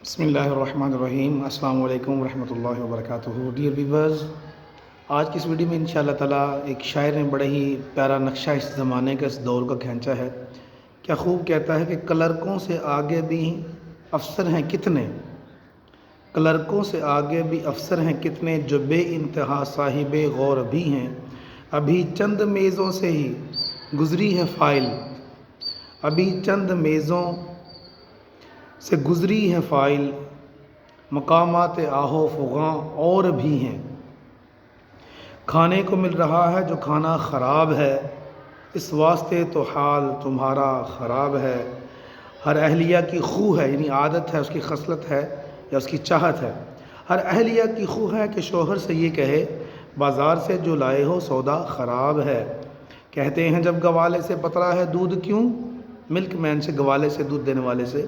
بسم اللہ الرحمن الرحیم۔ السلام علیکم ورحمۃ اللہ وبرکاتہ۔ ڈیئر ویورز، آج کی اس ویڈیو میں انشاءاللہ تعالیٰ ایک شاعر نے بڑے ہی پیارا نقشہ اس زمانے کا، اس دور کا کھینچا ہے۔ کیا خوب کہتا ہے کہ کلرکوں سے آگے بھی افسر ہیں کتنے، کلرکوں سے آگے بھی افسر ہیں کتنے، جو بے انتہا صاحب غور بھی ہیں۔ ابھی چند میزوں سے ہی گزری ہے فائل، ابھی چند میزوں سے گزری ہے فائل، مقامات آہو فغاں اور بھی ہیں۔ کھانے کو مل رہا ہے جو کھانا خراب ہے، اس واسطے تو حال تمہارا خراب ہے۔ ہر اہلیہ کی خو ہے، یعنی عادت ہے، اس کی خصلت ہے یا اس کی چاہت ہے۔ ہر اہلیہ کی خو ہے کہ شوہر سے یہ کہے، بازار سے جو لائے ہو سودا خراب ہے۔ کہتے ہیں جب گوالے سے پتلا ہے دودھ کیوں، ملک مین سے، گوالے سے، دودھ دینے والے سے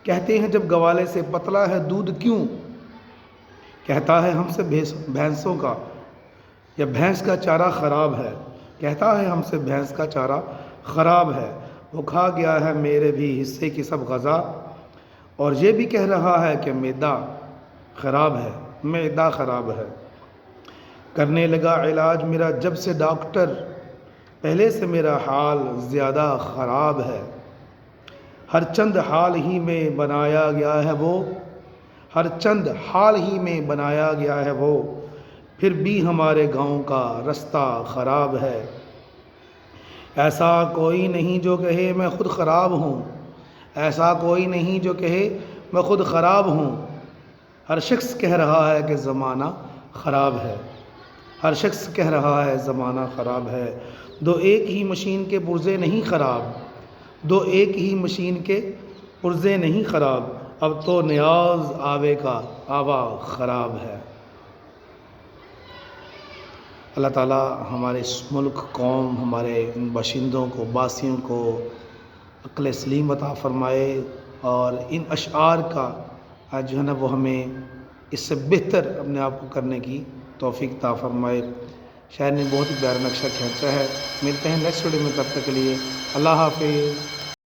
کہتے ہیں جب گوالے سے پتلا ہے دودھ کیوں، کہتا ہے ہم سے بھینسوں کا یا بھینس کا چارہ خراب ہے، کہتا ہے ہم سے بھینس کا چارہ خراب ہے۔ وہ کھا گیا ہے میرے بھی حصے کی سب غذا، اور یہ بھی کہہ رہا ہے کہ معدہ خراب ہے، معدہ خراب ہے۔ کرنے لگا علاج میرا جب سے ڈاکٹر، پہلے سے میرا حال زیادہ خراب ہے۔ ہر چند حال ہی میں بنایا گیا ہے وہ، ہر چند حال ہی میں بنایا گیا ہے وہ، پھر بھی ہمارے گاؤں کا رستہ خراب ہے۔ ایسا کوئی نہیں جو کہے میں خود خراب ہوں، ایسا کوئی نہیں جو کہے میں خود خراب ہوں۔ ہر شخص کہہ رہا ہے کہ زمانہ خراب ہے، ہر شخص کہہ رہا ہے زمانہ خراب ہے۔ دو ایک ہی مشین کے پرزے نہیں خراب، دو ایک ہی مشین کے پرزے نہیں خراب، اب تو نیاز آوے کا آوا خراب ہے۔ اللہ تعالیٰ ہمارے اس ملک، قوم، ہمارے ان باشندوں کو، باسیوں کو عقل سلیم عطا فرمائے، اور ان اشعار کا جو ہے نا وہ ہمیں اس سے بہتر اپنے آپ کو کرنے کی توفیق عطا فرمائے۔ شاعر نے بہت ہی پیارا نقشہ کھینچا ہے۔ ملتے ہیں نیکسٹ ویڈیو میں، تب تک کے لیے اللہ حافظ۔